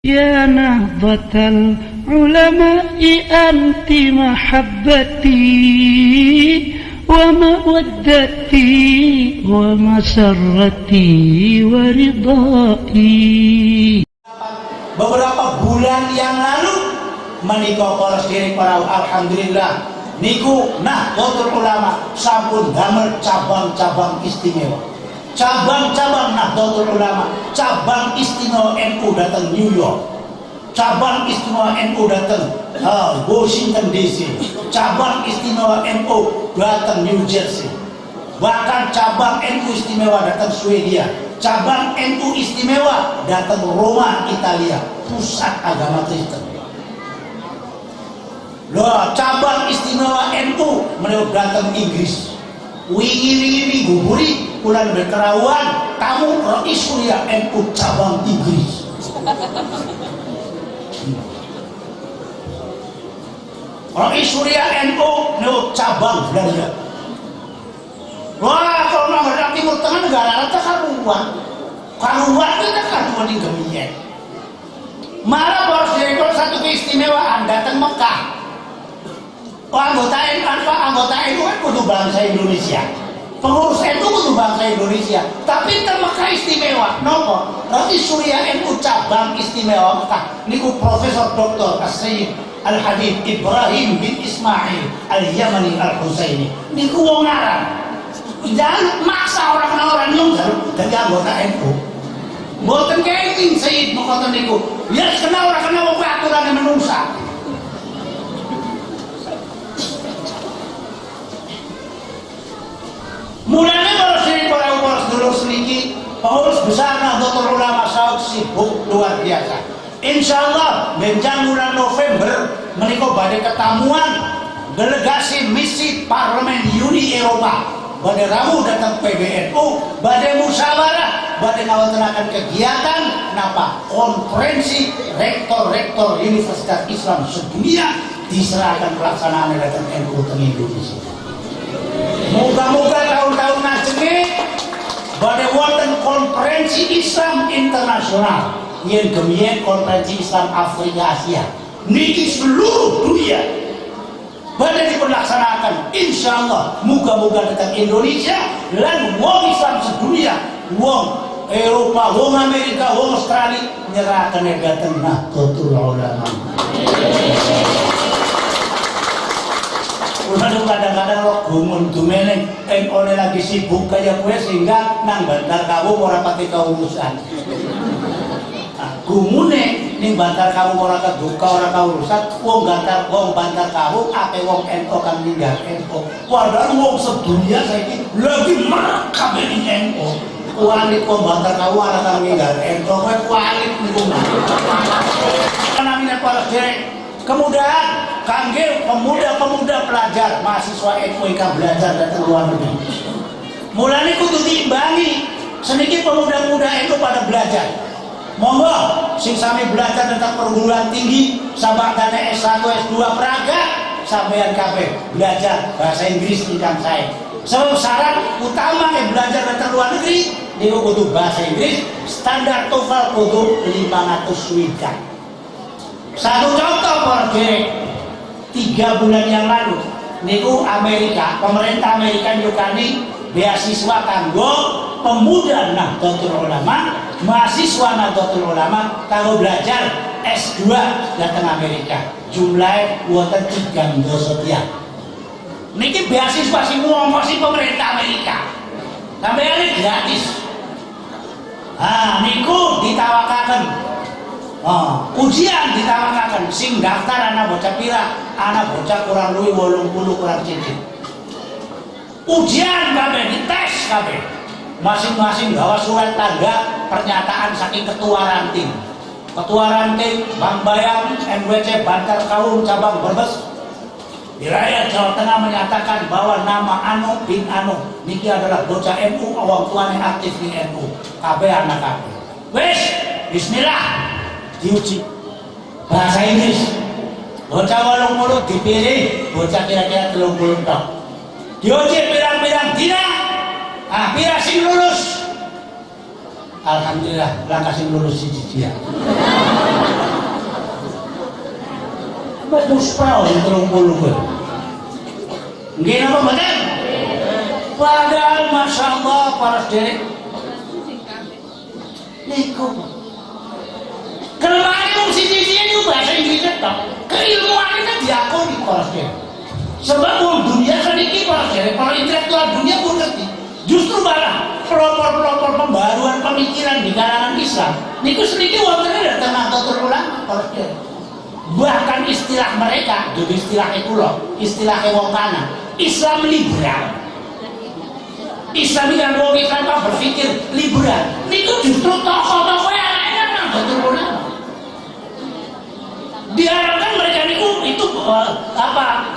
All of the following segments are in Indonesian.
يا نهضة العلماء أنت محبتي ومودتي ومسرتي ورضائي. Beberapa bulan yang lalu menika poros diri para alhamdulillah niku Nahdlatul Ulama sampun damel cabang-cabang istimewa. Cabang-cabang Nahdlatul Ulama, cabang istimewa NU datang New York, cabang istimewa NU datang Washington DC, cabang istimewa NU datang New Jersey, bahkan cabang NU istimewa datang Swedia, cabang NU istimewa datang Roma, Italia, pusat agama Kristen. Loh, cabang istimewa NU menurut datang Inggris. Wingi-wingi minggu buri bulan berkerawan tamu Rais Surya NU cabang Inggris. Rais Surya NU cabang Belanda. Wah, kalau nggak Timur Tengah negara rata karuan kita karuan di Gemiyen. Malah poros direktur satu keistimewaan datang Mekah. Anggota NU kan kudu bangsa Indonesia, pengurus NU kudu bangsa Indonesia, tapi Mekah istimewa. Nopo? Rais Surya NU cabang istimewa Mekah. Niku Profesor Dr. As-Sayyid Al-Habib Ibrahim bin Ismail Al-Yamani Al-Husaini. Niku wong aran. Jangan maksa orang-orang yang jadi anggota NU. Mboten kenging Sayyid mengatakan niku. Ya kenal ora kenal wong aturan menungsa. Mulanya poros diri para poros dulur sedikit pengurus besar Nahdlatul Ulama Saud sibuk luar biasa. Insyaallah menjelang bulan November menika badhe ketamuan delegasi misi Parlemen Uni Eropa badhe rawuh datang PBNU badhe musyawarah badhe ngawontenaken kegiatan napa konferensi rektor-rektor Universitas Islam sedunia diserahkan pelaksanaan datang NU teng Indonesia. Moga-moga tahun-tahun najenge badhe wonten konferensi Islam internasional yen gemien konferensi Islam Afrika Asia niki seluruh dunia badhe dilaksanakan insyaallah. Moga-moga datang Indonesia lan wong Islam sedunia, wong Eropa, wong Amerika, wong Australia nyerahkan datang Nahdlatul Ulama. Lalu kadang-kadang lo gumun dumeneng oleh lagi sibuk kayak gue sehingga nang bantar kamu ora pati kaurusan. Gumune ning bantar kamu ora keduka ora kaurusan, wong bantar kamu ate wong NU kan ninggal NU. Padahal wong sedunia saiki lagi merekam ning NU. Kualit wong bantar kamu ora kan ninggal NU, kowe kualit niku. Namine para derek kemudahan kangge pemuda-pemuda pelajar mahasiswa NU ingkang belajar datang luar negeri. Mulane kudu diimbangi sedikit pemuda-pemuda NU pada belajar. Monggo sing sami belajar tentang perguruan tinggi sabagane S1 S2 Praga sampeyan kabeh belajar bahasa Inggris ingkang sae. Sebab syarat utama yang belajar datang luar negeri niku kudu bahasa Inggris standar TOEFL kudu 500 swidak. Satu contoh porge 3 bulan yang lalu niku Amerika, pemerintah Amerika nyukani beasiswa kanggo pemuda Nahdlatul Ulama, mahasiswa Nahdlatul Ulama kanggo belajar S2 datang Amerika. Jumlahe wonten 3 sekian. Niki beasiswa sing ngomong si pemerintah Amerika. Sampeyan gratis. Niku ditawakaken. Ujian ditawakaken sing daftar anak bocah pira, anak bocah kurang luwih 80 kurang cicit. Ujian kabeh dites kabeh. Masing-masing gawa surat tanda pernyataan saking ketua ranting. Ketua ranting Bang Bayam MWC Bantar Kaum cabang Brebes wilayah Jawa Tengah menyatakan bahwa nama Anu bin Anu niki adalah bocah NU, wong tuane aktif di NU. Kabeh anak kabeh. Wis, bismillah. Diuji bahasa Inggris bocah 80 dipilih bocah kira-kira 30 tok diuji pirang-pirang dina pira sing lulus Alhamdulillah langkah sing lulus siji dia puspa yang 30 kowe. Nggih napa mboten? Padahal Masya Allah para sederek niku kelemahan wong siji-siji niku bahasa Inggris tok. Keilmuan itu diakoni para sederek. Sebab wong dunia sedikit para sederek, para intelektual dunia pun ngerti. Justru malah pelopor-pelopor pembaruan pemikiran di kalangan Islam niku sedikit wontennya datang Nahdlatul Ulama para sederek. Bahkan istilah mereka, jadi istilah itu loh, istilah wong kana, Islam liberal. Islam yang wong Islam berpikir liberal. Niku justru tokoh-tokoh anaknya Nahdlatul Ulama. Diharapkan mereka niku itu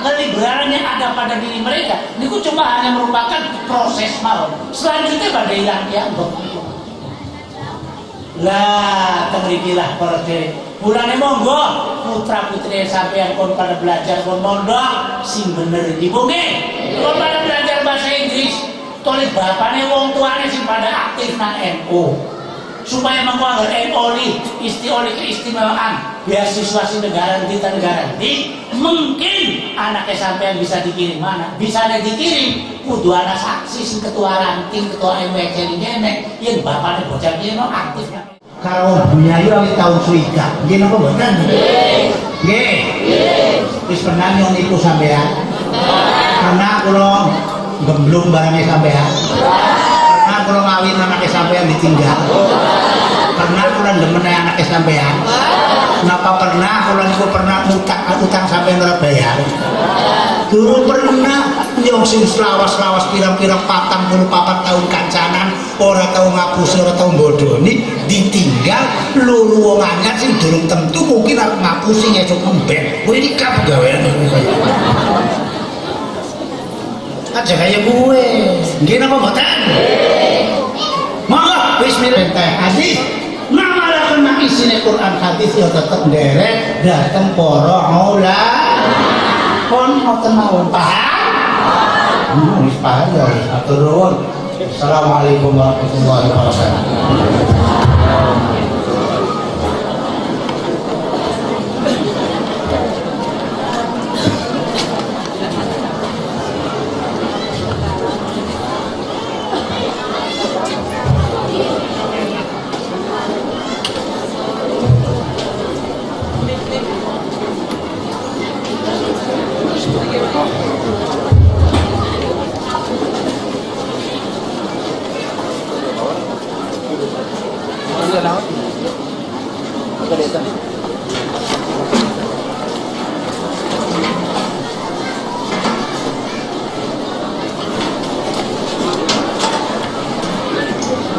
keliberalan yang ada pada diri mereka. Niku cuma hanya merupakan proses mawon. Selanjutnya pada hilang ya. Lah, temrikilah para sederek. Mulane monggo putra putri sampeyan kon pada belajar kon mondok sing bener iki nggih. Kon pada belajar bahasa Inggris, toleh bapane wong tuane sing pada aktif nang NU. Supaya mengko anggere oli keistimewaan beasiswa sing negara nanti mungkin anaknya sampean bisa dikirim mana? Bisa dikirim kudu ana saksi sing ketua ranting, ketua MWC ngene yen bapane bocah iki aktif. Kalau bunyai awit tahun suika, nggih napa mboten? Nggih. Wis pernah nyong niku sampean? Pernah kula gemblung barangnya sampean? Pernah kula ngawin anake sampean ditinggal? Pernah kula demen anake sampean? Napa pernah kula niku pernah utang sampean ora bayar? Durung pernah. Nyong sing selawas-lawas kira-kira 44 tahun kancanan ora tau ngapusi, ora tau bodoni, ditinggal lulu wong anyar sing durung tentu mungkin arep ngapusi ngesuk emben. Kowe iki kabeh gawean aja kaya gue. Nggih napa mboten? Monggo bismillah teh hadis. Namalaken isine Quran hadis ya tetep nderek dateng para ulama. Kon ngoten mawon paham? Wis paham ya, atur nuwun. Assalamualaikum warahmatullahi wabarakatuh.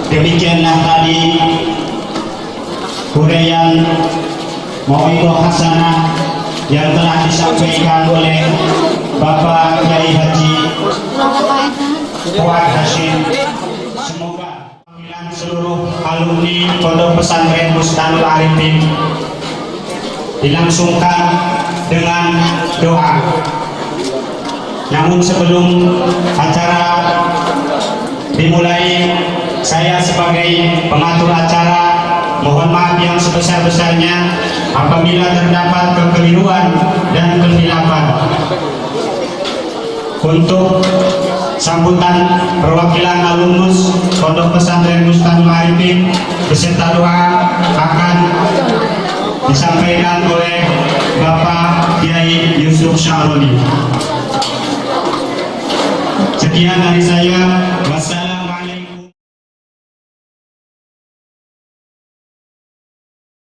Demikianlah tadi uraian Mauidhah Hasanah yang telah disampaikan oleh Bapak Kiai Haji Fuad Hashim. Semoga seluruh alumni Pondok Pesantren Bustanul Arifin dilangsungkan dengan doa. Namun sebelum acara dimulai, saya sebagai pengatur acara mohon maaf yang sebesar-besarnya apabila terdapat kekeliruan dan kehilafan. Untuk sambutan perwakilan alumnus Pondok Pesantren Bustanul Arifin beserta doa akan disampaikan oleh Bapak Kiai Yusuf Syaroni. Sekian dari saya. Wassalam.